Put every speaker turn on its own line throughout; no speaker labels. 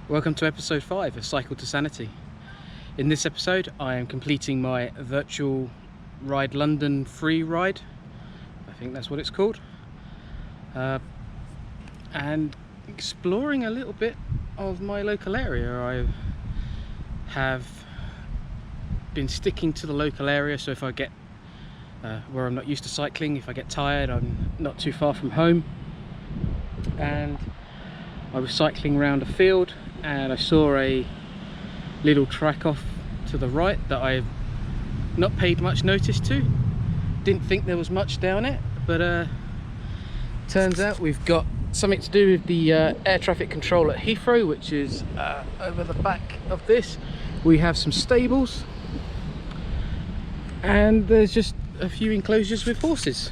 Welcome to episode 5 of Cycle to Sanity. In this episode I am completing my Virtual Ride London free ride, I think that's what it's called, and exploring a little bit of my local area. I have been sticking to the local area, so if I get where I'm not used to cycling, if I get tired, I'm not too far from home. And I was cycling around a field and I saw a little track off to the right that I've not paid much notice to. Didn't think there was much down it, but turns out we've got something to do with the air traffic control at Heathrow, which is over the back of this. We have some stables and there's just a few enclosures with horses.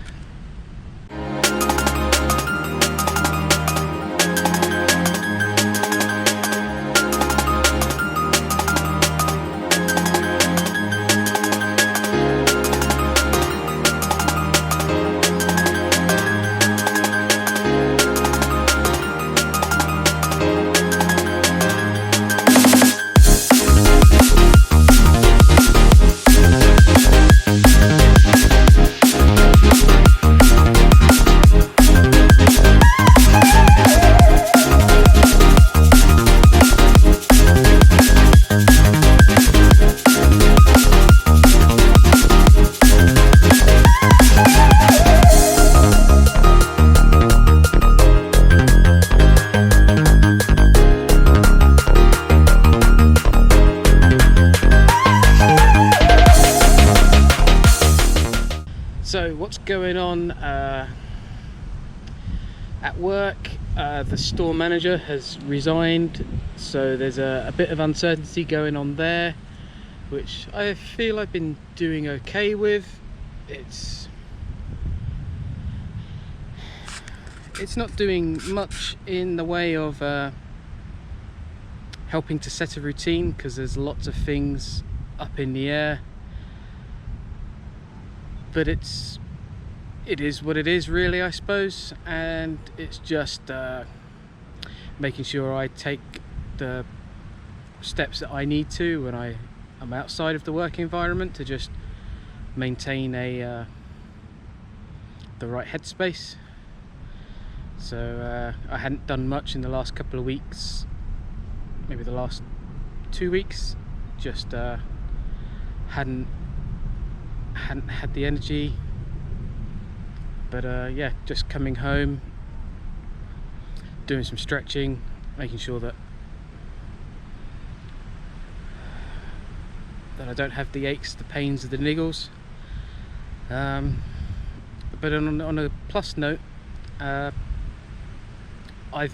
So what's going on at work? The store manager has resigned, so there's a bit of uncertainty going on there, which I feel I've been doing okay with. It's not doing much in the way of helping to set a routine, because there's lots of things up in the air. But it is what it is, really, I suppose, and it's just making sure I take the steps that I need to when I'm outside of the work environment to just maintain the right headspace. So I hadn't done much in the last couple of weeks, maybe the last 2 weeks, just hadn't had the energy. But yeah, just coming home, doing some stretching, making sure that I don't have the aches, the pains, the niggles. But on a plus note, I've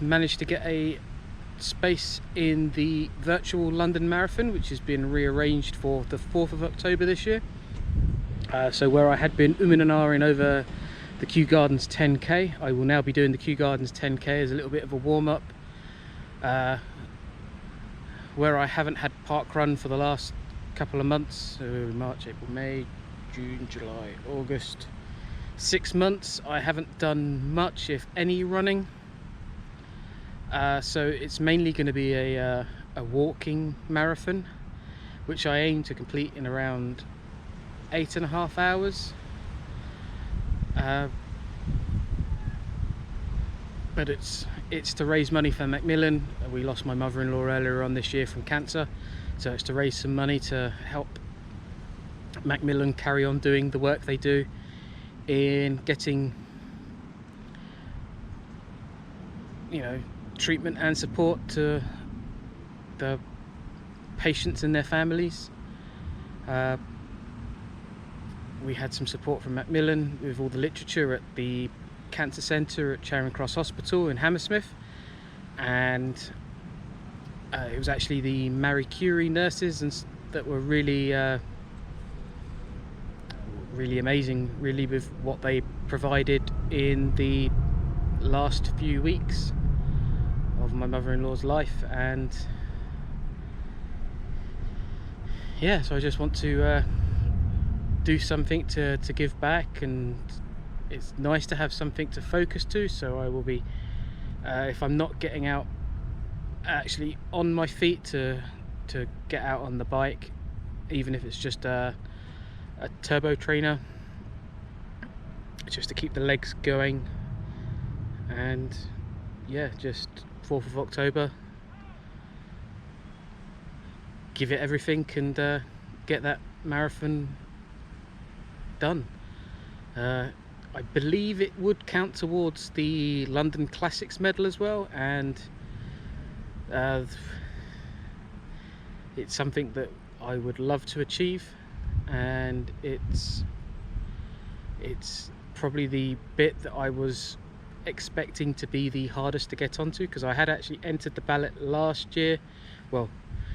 managed to get a space in the Virtual London Marathon, which has been rearranged for the 4th of October this year. So where I had been and ahhing over the Kew Gardens 10k, I will now be doing the Kew Gardens 10k as a little bit of a warm-up. Where I haven't had park run for the last couple of months, so March, April, May, June, July, August, 6 months, I haven't done much, if any, running. So it's mainly going to be a walking marathon, which I aim to complete in around 8.5 hours. But it's to raise money for Macmillan. We lost my mother-in-law earlier on this year from cancer, so it's to raise some money to help Macmillan carry on doing the work they do in getting, you know, treatment and support to the patients and their families. We had some support from Macmillan with all the literature at the cancer centre at Charing Cross Hospital in Hammersmith, and it was actually the Marie Curie nurses that were really amazing, really, with what they provided in the last few weeks of my mother-in-law's life. And yeah, so I just want to do something to give back, and it's nice to have something to focus to. So I will be, if I'm not getting out actually on my feet to get out on the bike, even if it's just a turbo trainer, just to keep the legs going. And yeah, just 4th of October, give it everything and get that marathon done. I believe it would count towards the London Classics medal as well, and it's something that I would love to achieve, and it's probably the bit that I was expecting to be the hardest to get onto, because I had actually entered the ballot last year, well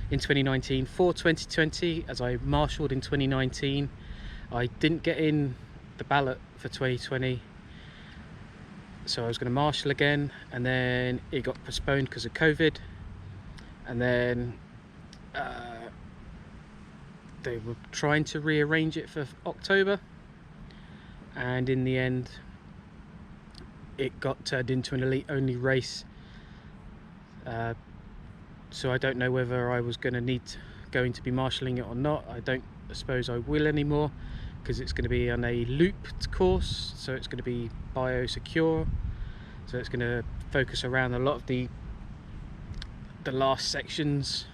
in 2019, for 2020, as I marshalled in 2019. I didn't get in the ballot for 2020, so I was going to marshal again, and then it got postponed because of COVID, and then they were trying to rearrange it for October, and in the end it got turned into an elite only race. So I don't know whether I was going to be marshalling it or not. I don't suppose I will anymore, because it's going to be on a looped course, so it's going to be biosecure, so it's going to focus around a lot of the last sections,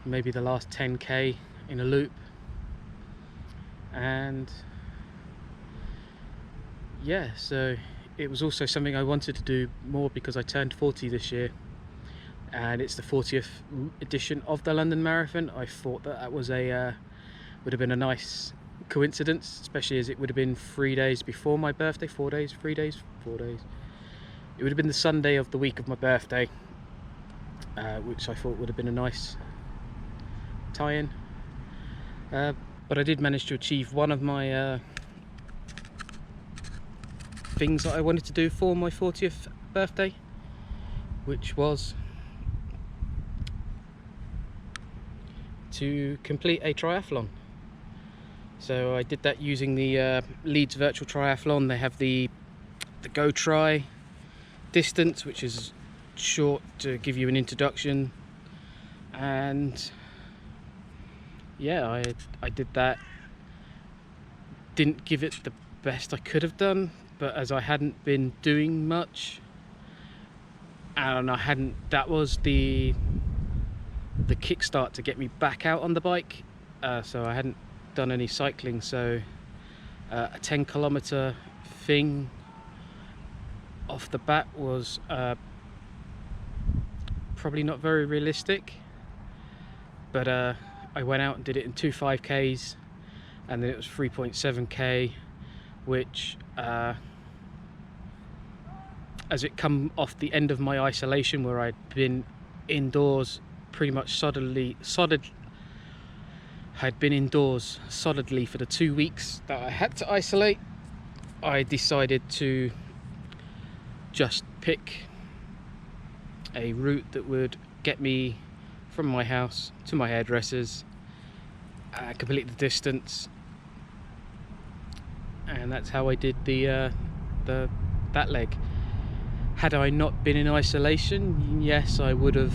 maybe the last 10k in a loop. And yeah, so it was also something I wanted to do more because I turned 40 this year, and it's the 40th edition of the London Marathon. I thought that was would have been a nice coincidence, especially as it would have been 3 days before my birthday. 4 days, 3 days, 4 days. It would have been the Sunday of the week of my birthday, which I thought would have been a nice tie-in. But I did manage to achieve one of my things that I wanted to do for my 40th birthday, which was to complete a triathlon. So I did that using the Leeds Virtual Triathlon. They have the Go Tri distance, which is short to give you an introduction, and yeah, I did that. Didn't give it the best I could have done, but as I hadn't been doing much, and that was the kickstart to get me back out on the bike. So I hadn't done any cycling, so a 10-kilometer thing off the bat was probably not very realistic, but I went out and did it in 2 5Ks, and then it was 3.7k, which as it come off the end of my isolation, where I'd been indoors pretty much had been indoors solidly for the 2 weeks that I had to isolate, I decided to just pick a route that would get me from my house to my hairdresser's, complete the distance, and that's how I did that leg. Had I not been in isolation, yes, I would have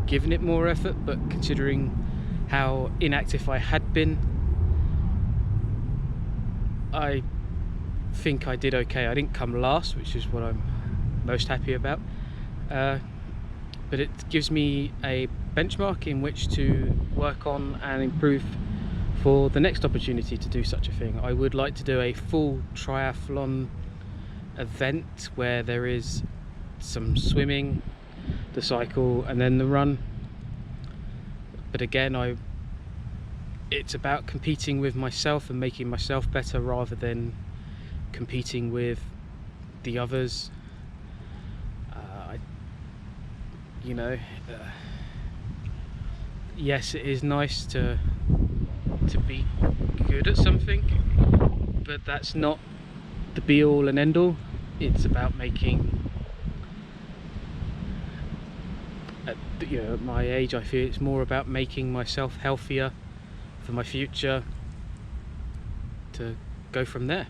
given it more effort, but considering how inactive I had been, I think I did okay. I didn't come last, which is what I'm most happy about, but it gives me a benchmark in which to work on and improve for the next opportunity to do such a thing. I would like to do a full triathlon event where there is some swimming, the cycle, and then the run. But again, it's about competing with myself and making myself better rather than competing with the others. Yes, it is nice to be good at something, but that's not the be all and end all. It's about making, at my age, I feel it's more about making myself healthier for my future, to go from there.